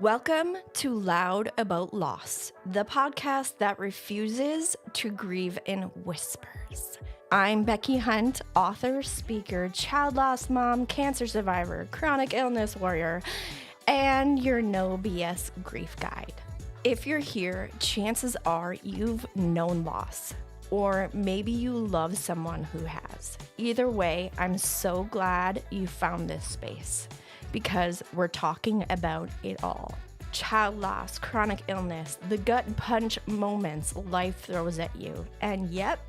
Welcome to Loud About Loss, the podcast that refuses to grieve in whispers. I'm Becky Hunt, author, speaker, child loss mom, cancer survivor, chronic illness warrior, and your no BS grief guide. If you're here, chances are you've known loss, or maybe you love someone who has. Either way, I'm so glad you found this space, because we're talking about it all. Child loss, chronic illness, the gut punch moments life throws at you. And yep,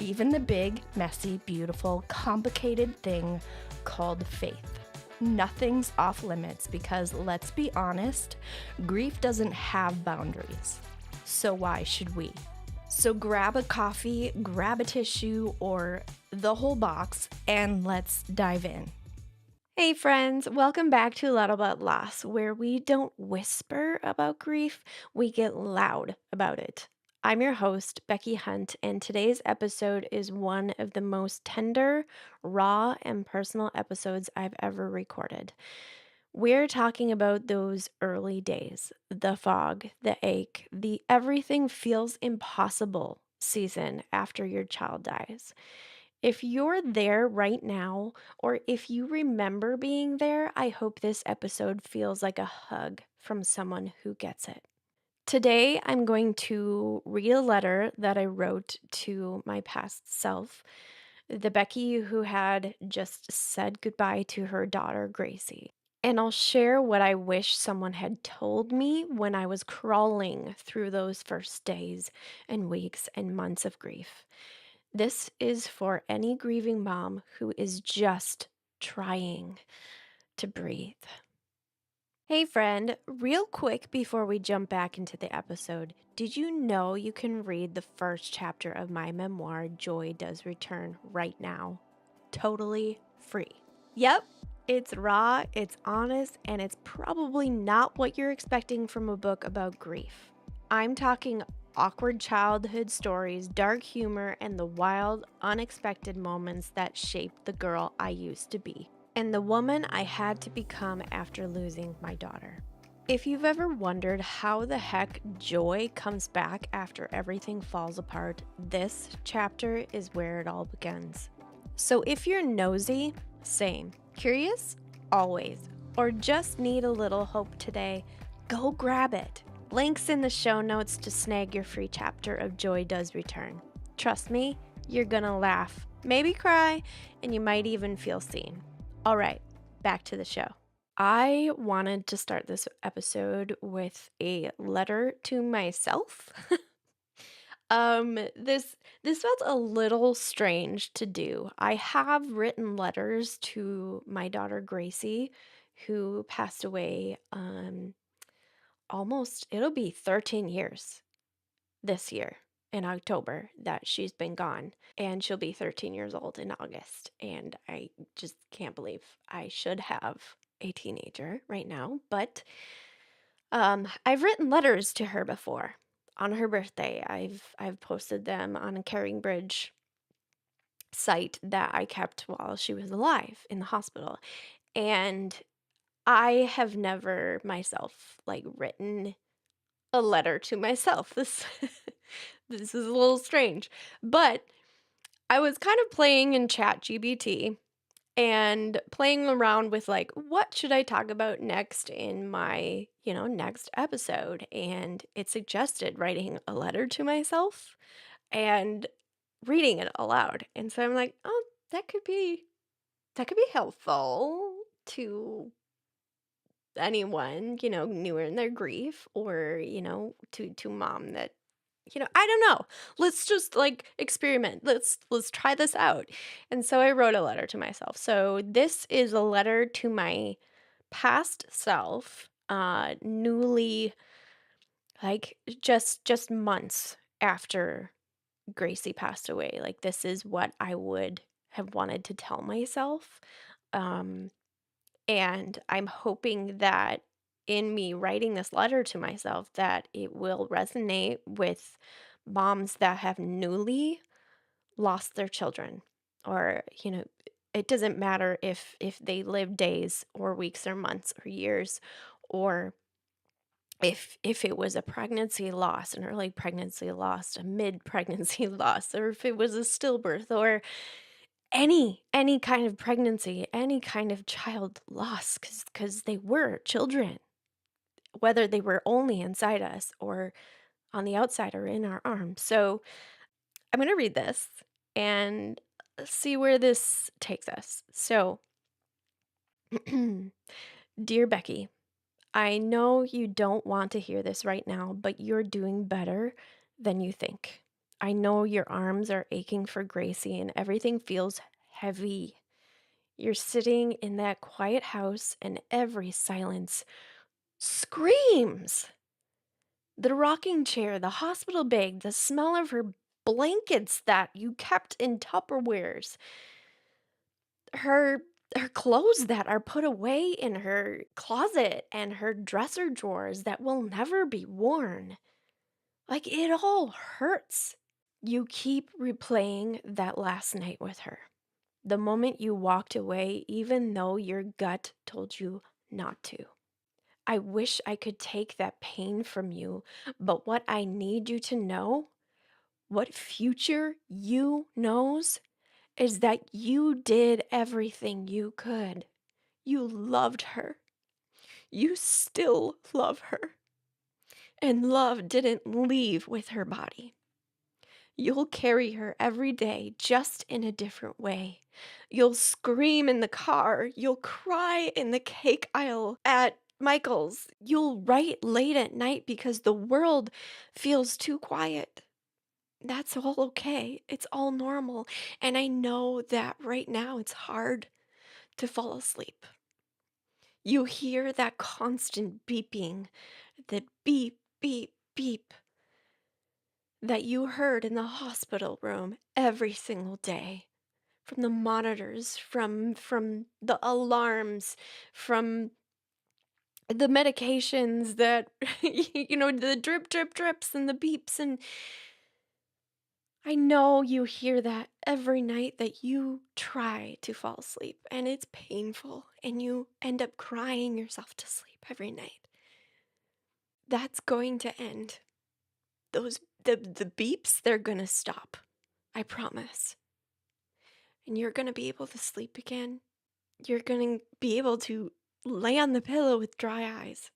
even the big, messy, beautiful, complicated thing called faith. Nothing's off limits because, let's be honest, grief doesn't have boundaries. So why should we? So grab a coffee, grab a tissue, or the whole box, and let's dive in. Hey friends, welcome back to Loud About Loss, where we don't whisper about grief, we get loud about it. I'm your host, Becky Hunt, and today's episode is one of the most tender, raw, and personal episodes I've ever recorded. We're talking about those early days, the fog, the ache, the everything feels impossible season after your child dies. If you're there right now, or if you remember being there, I hope this episode feels like a hug from someone who gets it. Today, I'm going to read a letter that I wrote to my past self, the Becky who had just said goodbye to her daughter, Gracie. And I'll share what I wish someone had told me when I was crawling through those first days and weeks and months of grief. This is for any grieving mom who is just trying to breathe. Hey friend, real quick before we jump back into the episode, did you know you can read the first chapter of my memoir, Joy Does Return, right now? Totally free. Yep, it's raw, it's honest, and it's probably not what you're expecting from a book about grief. I'm talking awkward childhood stories, dark humor, and the wild, unexpected moments that shaped the girl I used to be, and the woman I had to become after losing my daughter. If you've ever wondered how the heck joy comes back after everything falls apart, this chapter is where it all begins. So if you're nosy, same. Curious? Always. Or just need a little hope today, go grab it. Links in the show notes to snag your free chapter of Joy Does Return. Trust me, you're gonna laugh, maybe cry, and you might even feel seen. All right, back to the show. I wanted to start this episode with a letter to myself. This felt a little strange to do. I have written letters to my daughter Gracie, who passed away it'll be 13 years this year in October that she's been gone, and she'll be 13 years old in August. And I just can't believe I should have a teenager right now, but I've written letters to her before on her birthday. I've posted them on a Caring Bridge site that I kept while she was alive in the hospital. And I have never myself written a letter to myself. This this is a little strange, but I was kind of playing in ChatGPT and playing around with what should I talk about next in my, next episode, and it suggested writing a letter to myself and reading it aloud. And so I'm like, "Oh, that could be helpful to anyone, newer in their grief, or, to mom that, I don't know. Let's just experiment. Let's try this out." And so I wrote a letter to myself. So this is a letter to my past self, newly, just months after Gracie passed away. This is what I would have wanted to tell myself. Um and I'm hoping that in me writing this letter to myself that it will resonate with moms that have newly lost their children, or it doesn't matter if they live days or weeks or months or years, or if it was a pregnancy loss, an early pregnancy loss, a mid-pregnancy loss, or if it was a stillbirth, or any kind of pregnancy, any kind of child loss, because they were children, whether they were only inside us or on the outside or in our arms. So I'm gonna read this and see where this takes us. So, dear Becky, I know you don't want to hear this right now, but you're doing better than you think. I know your arms are aching for Gracie and everything feels heavy. You're sitting in that quiet house and every silence screams. The rocking chair, the hospital bag, the smell of her blankets that you kept in Tupperwares, her her clothes that are put away in her closet and her dresser drawers that will never be worn. Like it all hurts. You keep replaying that last night with her. The moment you walked away, even though your gut told you not to. I wish I could take that pain from you, but what I need you to know, what future you knows, is that you did everything you could. You loved her. You still love her. And love didn't leave with her body. You'll carry her every day, just in a different way. You'll scream in the car. You'll cry in the cake aisle at Michael's. You'll write late at night because the world feels too quiet. That's all okay. It's all normal. And I know that right now it's hard to fall asleep. You hear that constant beeping, the beep, beep, beep that you heard in the hospital room every single day from the monitors, from the alarms, from the medications that the drips and the beeps. And I know you hear that every night that you try to fall asleep, and it's painful and you end up crying yourself to sleep every night. That's going to end. The beeps, they're gonna stop. I promise. And you're gonna be able to sleep again. You're gonna be able to lay on the pillow with dry eyes.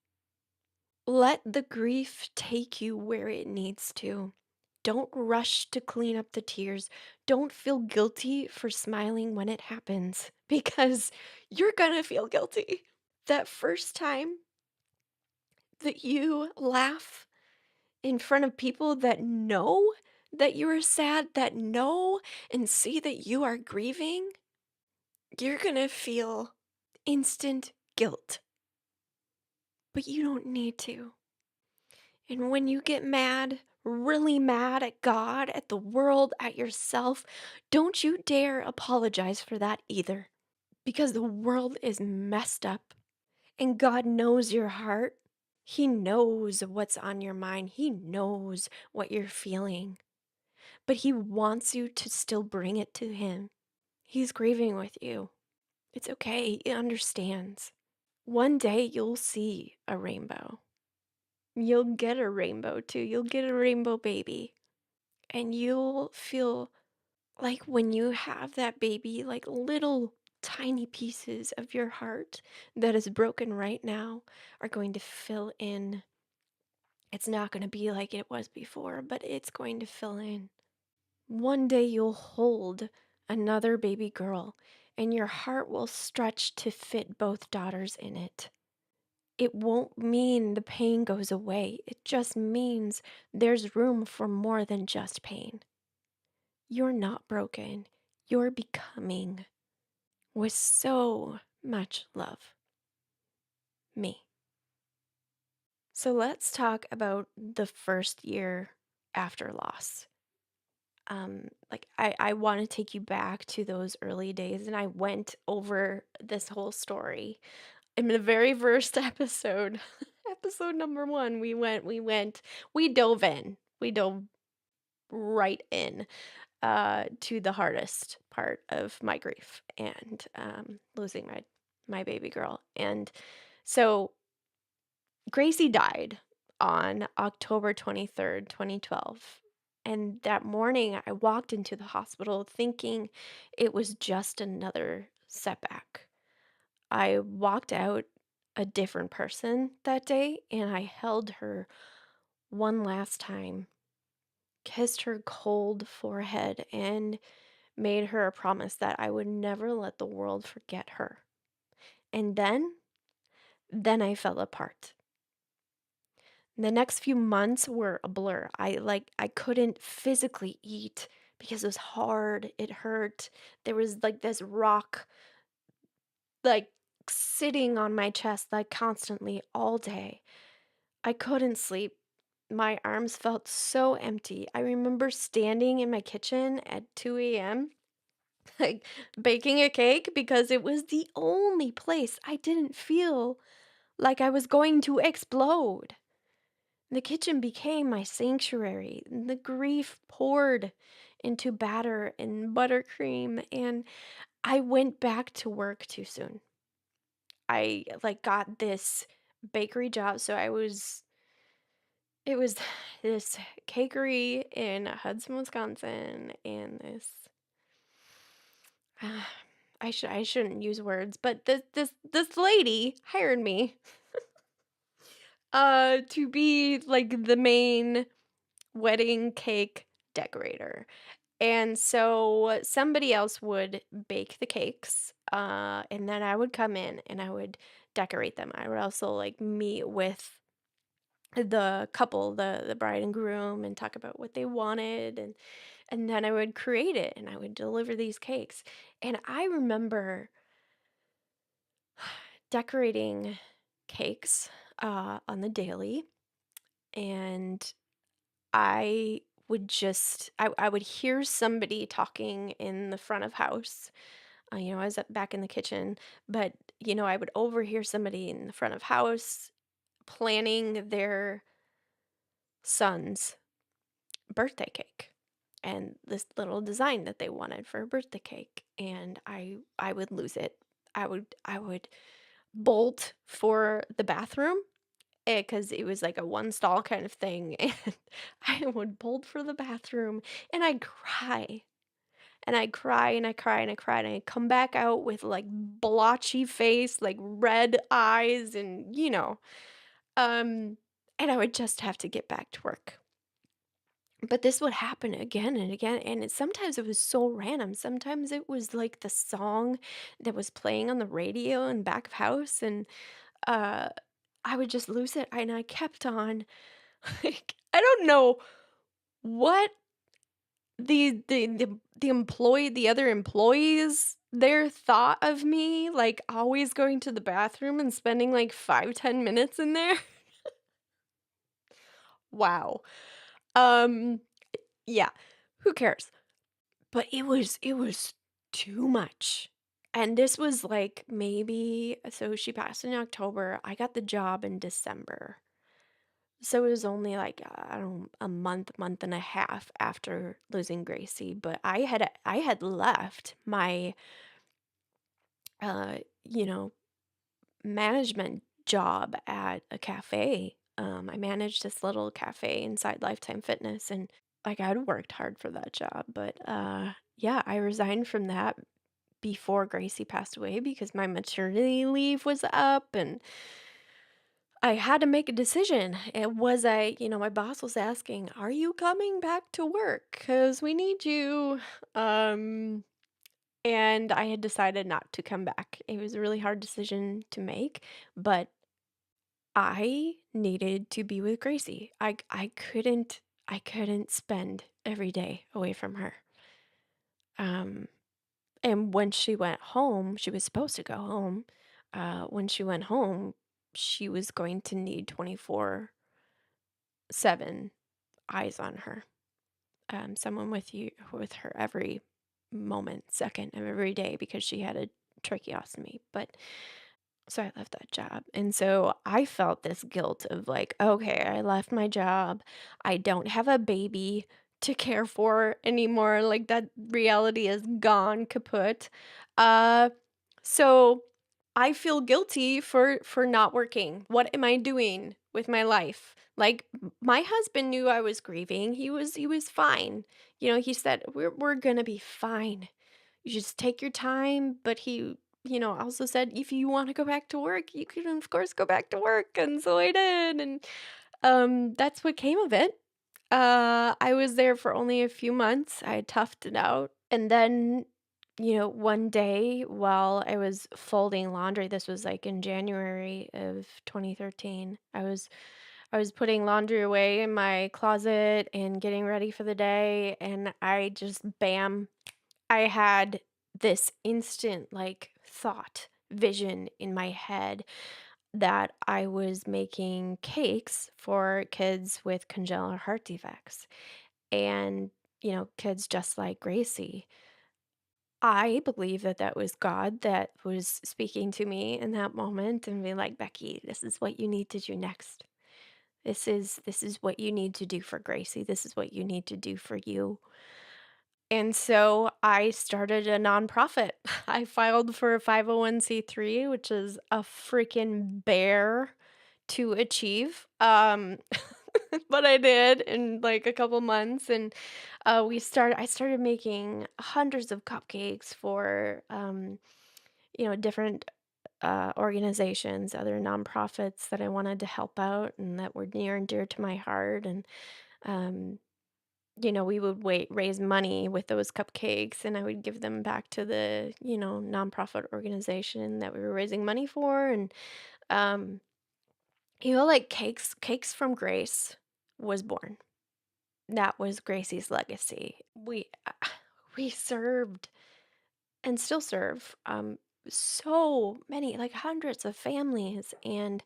Let the grief take you where it needs to. Don't rush to clean up the tears. Don't feel guilty for smiling when it happens, because you're gonna feel guilty. That first time that you laugh in front of people that know that you are sad, that know and see that you are grieving, you're gonna feel instant guilt. But you don't need to. And when you get mad, really mad at God, at the world, at yourself, don't you dare apologize for that either. Because the world is messed up and God knows your heart. He knows what's on your mind. He knows what you're feeling. But He wants you to still bring it to Him. He's grieving with you. It's okay. He understands. One day you'll see a rainbow. You'll get a rainbow too. You'll get a rainbow baby. And you'll feel like when you have that baby, like little tiny pieces of your heart that is broken right now are going to fill in. It's not going to be like it was before, but it's going to fill in. One day you'll hold another baby girl, and your heart will stretch to fit both daughters in it. It won't mean the pain goes away. It just means there's room for more than just pain. You're not broken. You're becoming, with so much love. Me. So let's talk about the first year after loss. I want to take you back to those early days, and I went over this whole story in the very first episode. Episode number 1, we dove right in to the hardest part of my grief and losing my baby girl. And so Gracie died on October 23rd, 2012. And that morning, I walked into the hospital thinking it was just another setback. I walked out a different person that day, and I held her one last time, kissed her cold forehead, and made her a promise that I would never let the world forget her. And then I fell apart. The next few months were a blur. I couldn't physically eat because it was hard, it hurt. There was like this rock like sitting on my chest like constantly all day. I couldn't sleep. My arms felt so empty. I remember standing in my kitchen at 2 a.m. like baking a cake because it was the only place I didn't feel like I was going to explode. The kitchen became my sanctuary. The grief poured into batter and buttercream, and I went back to work too soon. I like got this bakery job, so it was this cakery in Hudson, Wisconsin, and this I shouldn't use words, but this lady hired me to be like the main wedding cake decorator. And so somebody else would bake the cakes, and then I would come in and I would decorate them. I would also like meet with the couple, the bride and groom, and talk about what they wanted, and then I would create it and I would deliver these cakes. And I remember decorating cakes on the daily, and I would hear somebody talking in the front of house. I was back in the kitchen, but I would overhear somebody in the front of house planning their son's birthday cake and this little design that they wanted for a birthday cake, and I would lose it. I would bolt for the bathroom because it was like a one stall kind of thing, and I would bolt for the bathroom and I'd cry. And I'd cry and I cry and I cried and I'd come back out with like blotchy face, like red eyes, and um, and I would just have to get back to work. But this would happen again and again, and sometimes it was so random. Sometimes it was like the song that was playing on the radio in back of house, and uh, I would just lose it, and I kept on. Like, I don't know what the other employees there thought of me, like, always going to the bathroom and spending, like, 5-10 minutes in there. Wow. Um, yeah, who cares? But it was too much. And this was, like, maybe so she passed in October, I got the job in December. So it was only, like, I don't know, a month and a half after losing Gracie, but I had left my, uh, you know, management job at a cafe. I managed this little cafe inside Lifetime Fitness, and like I'd worked hard for that job, but yeah, I resigned from that before Gracie passed away because my maternity leave was up, and I had to make a decision. My boss was asking, "Are you coming back to work? Because we need you." Um, and I had decided not to come back. It was a really hard decision to make, but I needed to be with Gracie. I couldn't spend every day away from her. Um, and when she went home, she was supposed to go home. When she went home, she was going to need 24/7 eyes on her. Someone with her every moment, second of every day because she had a tracheostomy. But so I left that job. And so I felt this guilt of like, okay, I left my job. I don't have a baby to care for anymore. Like that reality is gone kaput. Uh so I feel guilty for not working. What am I doing with my life? Like my husband knew I was grieving. He was fine. He said we're going to be fine. You just take your time, but he, also said if you want to go back to work, you can of course go back to work. And so I did, and that's what came of it. I was there for only a few months. I toughed it out. And then, one day while I was folding laundry, this was like in January of 2013. I was putting laundry away in my closet and getting ready for the day, and I just bam, I had this instant like thought, vision in my head that I was making cakes for kids with congenital heart defects and, kids just like Gracie. I believe that that was God that was speaking to me in that moment and being like, Becky, this is what you need to do next. This is what you need to do for Gracie. This is what you need to do for you. And so I started a nonprofit. I filed for a 501(c)(3), which is a freaking bear to achieve. But I did in like a couple months, and I started making hundreds of cupcakes for different organizations, other nonprofits that I wanted to help out and that were near and dear to my heart. And um, we would raise money with those cupcakes, and I would give them back to the nonprofit organization that we were raising money for. And um, like cakes from Grace was born. That was Gracie's legacy. We served and still serve so many, like hundreds of families. And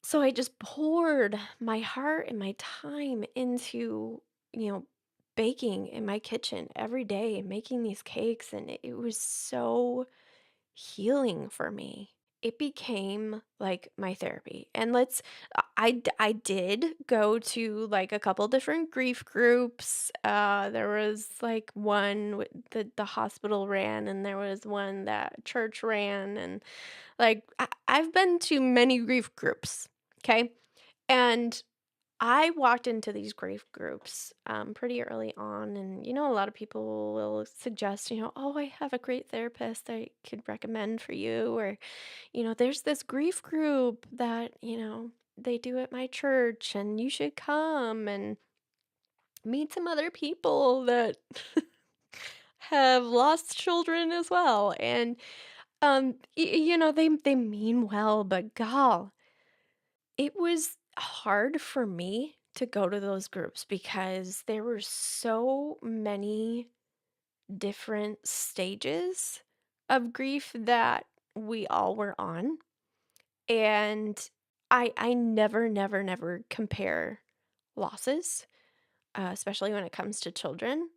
so I just poured my heart and my time into, you know, baking in my kitchen every day and making these cakes. And it was so healing for me. It became like my therapy. And I did go to like a couple different grief groups. There was like one that the hospital ran, and there was one that church ran. And like I've been to many grief groups. Okay. And I walked into these grief groups pretty early on, and a lot of people will suggest, oh, I have a great therapist I could recommend for you, or there's this grief group that they do at my church, and you should come and meet some other people that have lost children as well. And they mean well, but gal, it was hard for me to go to those groups because there were so many different stages of grief that we all were on. And I never, never, never compare losses, especially when it comes to children.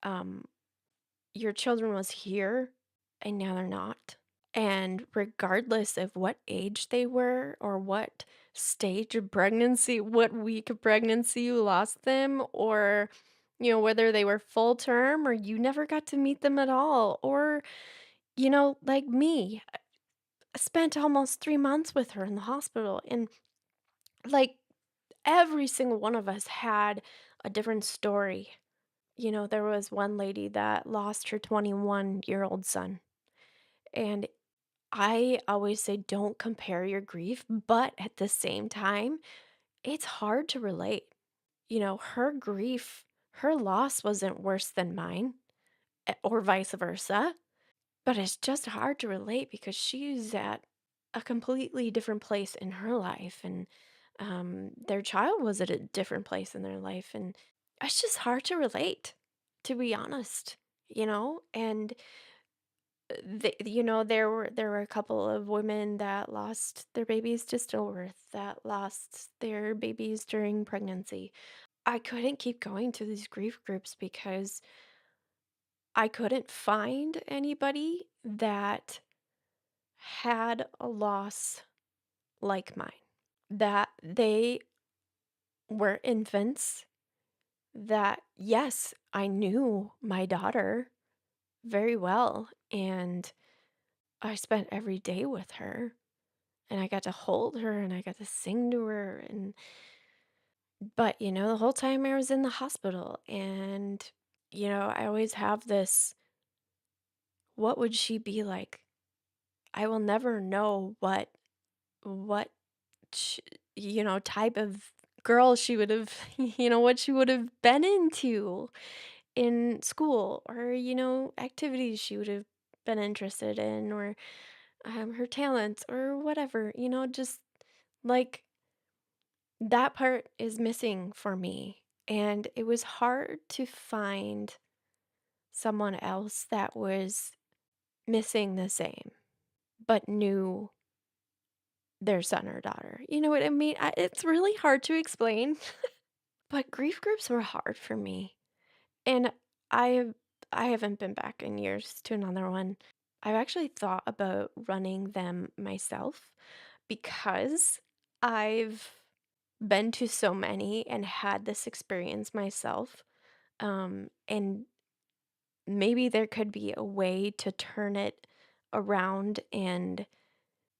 Um, your children was here and now they're not. And regardless of what age they were or what stage of pregnancy, what week of pregnancy you lost them, or, whether they were full term or you never got to meet them at all, or, like me, I spent almost 3 months with her in the hospital. And like every single one of us had a different story. There was one lady that lost her 21-year-old son. And I always say don't compare your grief, but at the same time, it's hard to relate. Her grief, her loss wasn't worse than mine, or vice versa, but it's just hard to relate because she's at a completely different place in her life, and their child was at a different place in their life, and it's just hard to relate, to be honest. And there were a couple of women that lost their babies to stillbirth, that lost their babies during pregnancy. I couldn't keep going to these grief groups because I couldn't find anybody that had a loss like mine, that they were infants, that yes, I knew my daughter very well, and I spent every day with her, and I got to hold her and I got to sing to her, and but the whole time I was in the hospital, and I always have this, what would she be like? I will never know what sh type of girl she would have, what she would have been into in school, or, activities she would have been interested in, or her talents, or whatever, just like that part is missing for me. And it was hard to find someone else that was missing the same, but knew their son or daughter. You know what I mean? It's really hard to explain, but grief groups were hard for me. And I have I haven't been back in years to another one. I've actually thought about running them myself because I've been to so many and had this experience myself. And maybe there could be a way to turn it around and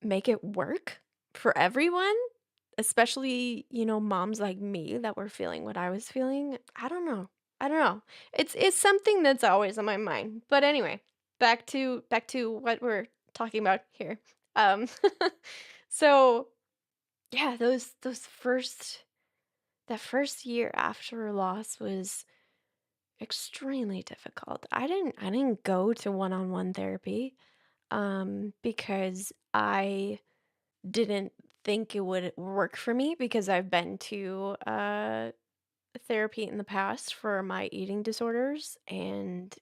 make it work for everyone, especially, moms like me that were feeling what I was feeling. I don't know. I don't know. It's something that's always on my mind. But anyway, back to what we're talking about here. Um so yeah, those first that first year after loss was extremely difficult. I didn't go to one-on-one therapy because I didn't think it would work for me, because I've been to therapy in the past for my eating disorders, and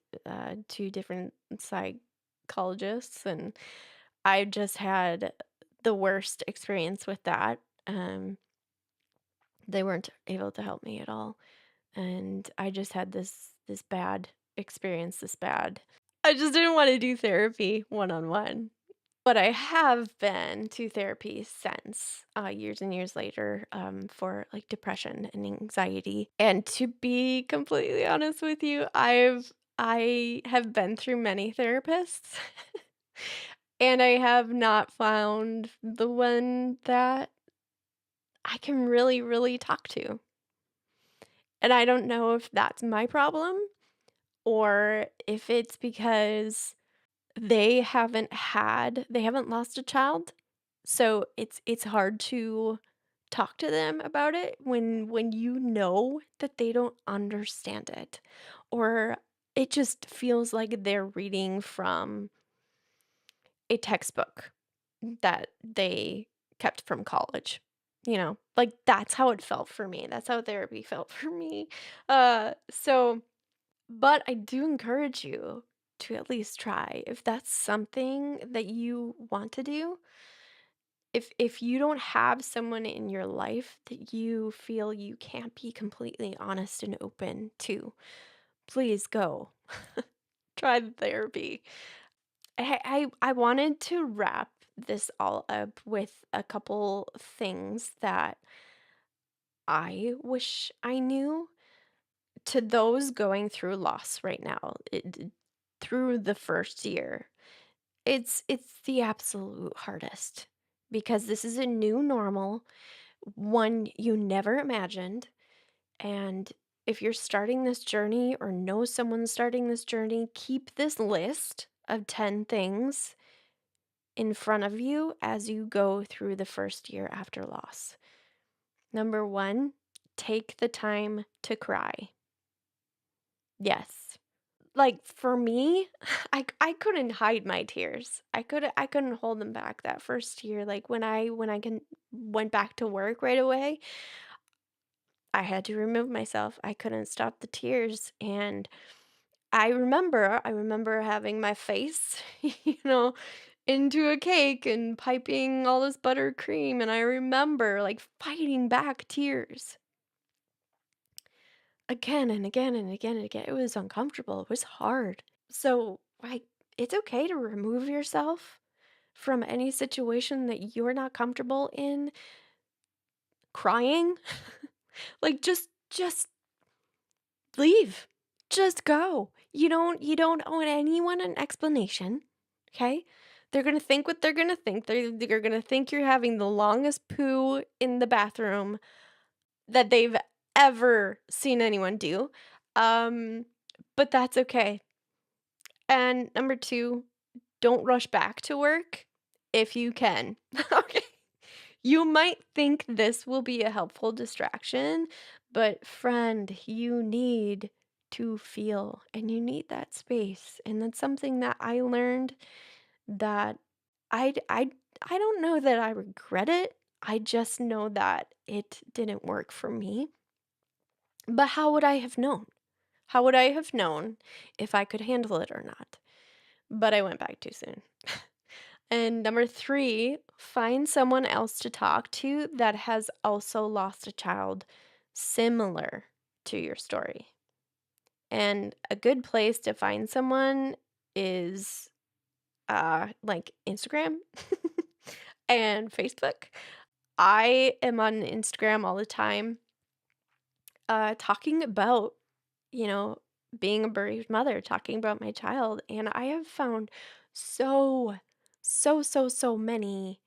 to different psychologists, and I just had the worst experience with that. They weren't able to help me at all, and I just had this bad experience, this bad. I just didn't want to do therapy one on one. But I have been to therapy since, years and years later, for like depression and anxiety. And to be completely honest with you, I have been through many therapists, and I have not found the one that I can really, really talk to. And I don't know if that's my problem, or if it's because they haven't lost a child, so it's hard to talk to them about it when you know that they don't understand it, or it just feels like they're reading from a textbook that they kept from college, Like, that's how it felt for me, that's how therapy felt for me, so but I do encourage you to at least try if that's something that you want to do. If you don't have someone in your life that you feel you can't be completely honest and open to, please go. Try the therapy. I wanted to wrap this all up with a couple things that I wish I knew to those going through loss right now, through the first year. It's the absolute hardest, because this is a new normal, one you never imagined, and if you're starting this journey or know someone starting this journey, keep this list of 10 things in front of you as you go through the first year after loss. Number 1, take the time to cry. Yes. Like, for me, I couldn't hide my tears. I couldn't hold them back that first year. Like, when I went back to work right away, I had to remove myself. I couldn't stop the tears, and I remember having my face, into a cake and piping all this buttercream, and I remember, like, fighting back tears again and again and again and again. It was uncomfortable. It was hard. So, like, it's okay to remove yourself from any situation that you're not comfortable in crying. Like, just leave. Just go. You don't owe anyone an explanation, okay? They're gonna think what they're gonna think. They're gonna think you're having the longest poo in the bathroom that they've ever seen anyone do. Um, but that's okay. And number 2, don't rush back to work if you can. Okay? You might think this will be a helpful distraction, but friend, you need to feel and you need that space. And that's something that I learned that I I I don't know that I regret it. I just know that it didn't work for me. But how would I have known? How would I have known if I could handle it or not? But I went back too soon. And number 3, find someone else to talk to that has also lost a child similar to your story. And a good place to find someone is like Instagram and Facebook. I am on Instagram all the time, talking about, you know, being a bereaved mother, talking about my child. And I have found so, so many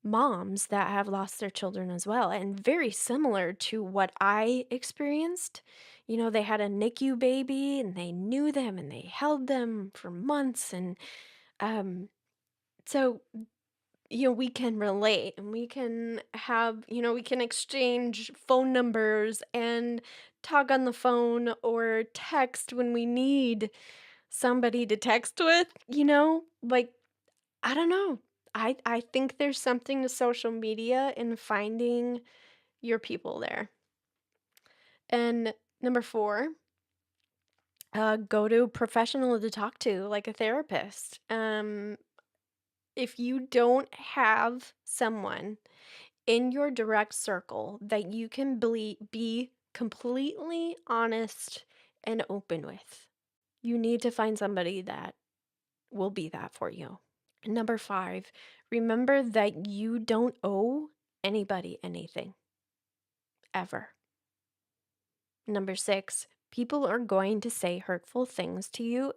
moms that have lost their children as well, and very similar to what I experienced. You know, they had a NICU baby and they knew them and they held them for months. And um, so we can relate and we can have, we can exchange phone numbers and talk on the phone or text when we need somebody to text with, like, I don't know. I think there's something to social media in finding your people there. And number 4, go to a professional to talk to, like a therapist. If you don't have someone in your direct circle that you can be completely honest and open with, you need to find somebody that will be that for you. Number 5, remember that you don't owe anybody anything, ever. Number 6, people are going to say hurtful things to you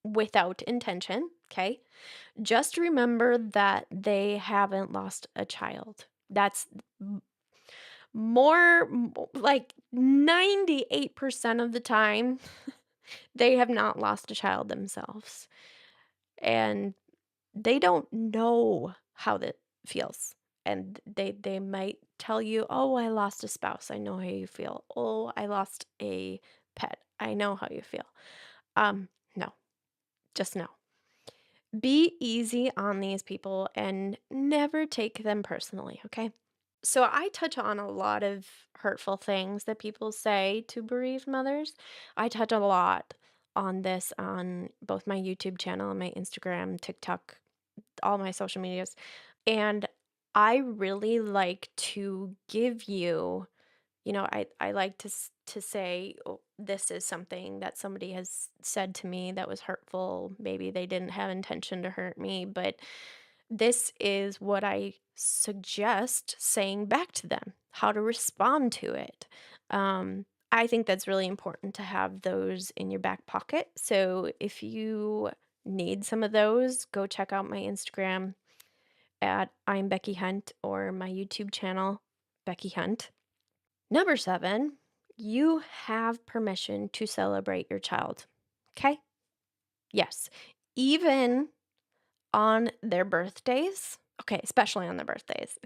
without intention, okay? Just remember that they haven't lost a child. That's like 98% of the time, they have not lost a child themselves. And they don't know how that feels. And they might tell you, "Oh, I lost a spouse. I know how you feel. Oh, I lost a pet. I know how you feel." No, just no. Be easy on these people and never take them personally, okay? So I touch on a lot of hurtful things that people say to bereaved mothers. I touch a lot on this on both my YouTube channel and my Instagram, TikTok, all my social medias. And I really like to give you, I like to say, "Oh, this is something that somebody has said to me that was hurtful. Maybe they didn't have intention to hurt me, but this is what I suggest saying back to them, how to respond to it." I think that's really important to have those in your back pocket. So if you need some of those, go check out my Instagram at I'm Becky Hunt or my YouTube channel, Becky Hunt. Number 7, you have permission to celebrate your child. Okay? Yes. Even on their birthdays. Okay, especially on their birthdays,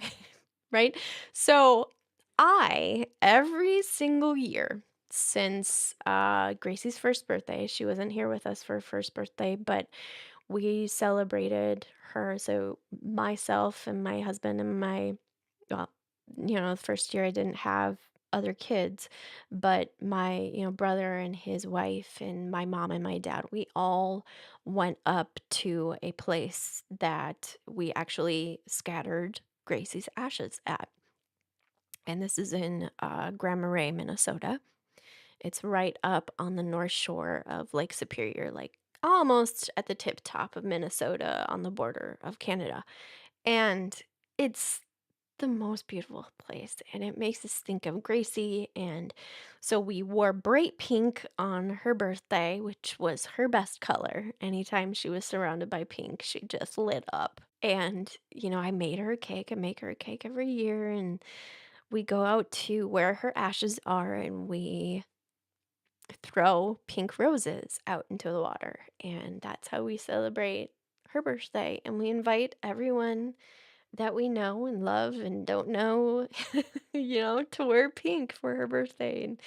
right? So every single year since Gracie's first birthday, she wasn't here with us for her first birthday, but we celebrated her. So myself and my husband and well, the first year I didn't have other kids, but my, brother and his wife and my mom and my dad, we all went up to a place that we actually scattered Gracie's ashes at. And this is in Grand Marais, Minnesota. It's right up on the north shore of Lake Superior, like almost at the tip top of Minnesota on the border of Canada. And it's the most beautiful place, and it makes us think of Gracie. And so we wore bright pink on her birthday, which was her best color. Anytime she was surrounded by pink, she just lit up. And, I made her a cake. I make her a cake every year, and we go out to where her ashes are, and we throw pink roses out into the water. And that's how we celebrate her birthday. And we invite everyone that we know and love and don't know, to wear pink for her birthday. And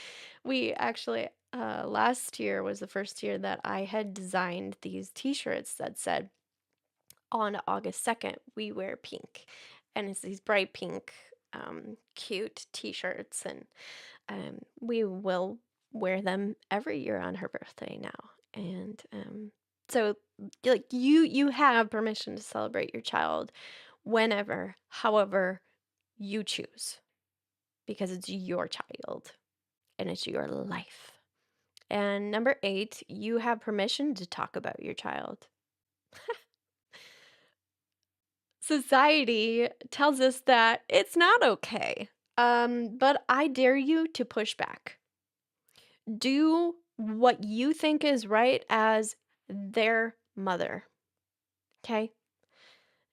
we actually, last year was the first year that I had designed these t shirts that said, on August 2nd, we wear pink. And it's these bright pink, cute t shirts. And we will wear them every year on her birthday now. And so, like, you have permission to celebrate your child whenever, however you choose, because it's your child and it's your life. And number 8, you have permission to talk about your child. Society tells us that it's not okay. But I dare you to push back. Do what you think is right as their mother. Okay?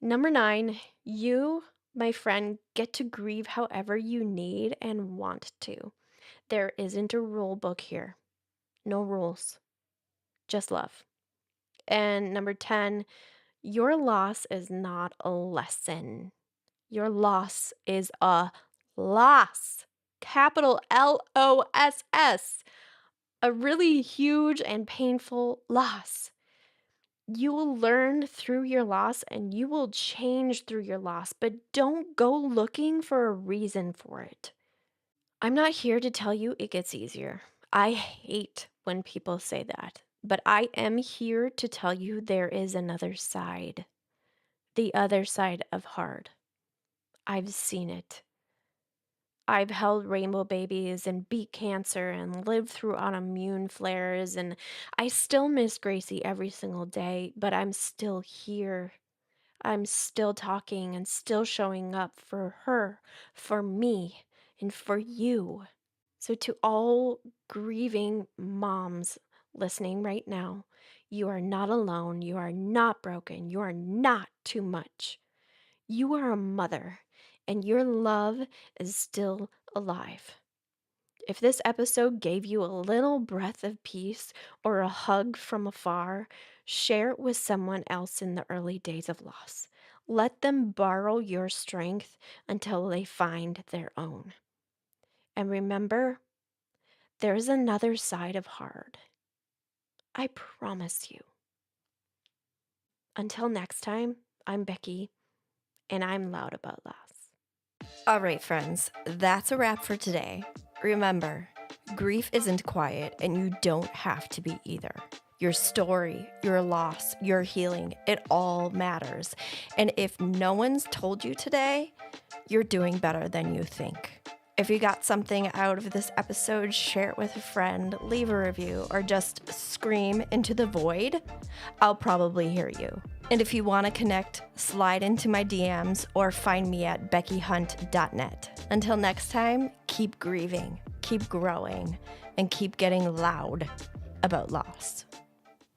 Number 9, you, my friend, get to grieve however you need and want to. There isn't a rule book here. No rules, just love. And number 10, your loss is not a lesson. Your loss is a loss. Capital LOSS. A really huge and painful loss. You will learn through your loss and you will change through your loss, but don't go looking for a reason for it. I'm not here to tell you it gets easier. I hate when people say that, but I am here to tell you there is another side. The other side of hard. I've seen it. I've held rainbow babies and beat cancer and lived through autoimmune flares, and I still miss Gracie every single day, but I'm still here. I'm still talking and still showing up for her, for me, and for you. So, to all grieving moms listening right now, you are not alone. You are not broken. You are not too much. You are a mother, and your love is still alive. If this episode gave you a little breath of peace or a hug from afar, share it with someone else in the early days of loss. Let them borrow your strength until they find their own. And remember, there's another side of hard. I promise you. Until next time, I'm Becky, and I'm loud about loss. All right, friends, that's a wrap for today. Remember, grief isn't quiet, and you don't have to be either. Your story, your loss, your healing, it all matters. And if no one's told you today, you're doing better than you think. If you got something out of this episode, share it with a friend, leave a review, or just scream into the void. I'll probably hear you. And if you want to connect, slide into my DMs or find me at beckyhunt.net. Until next time, keep grieving, keep growing, and keep getting loud about loss.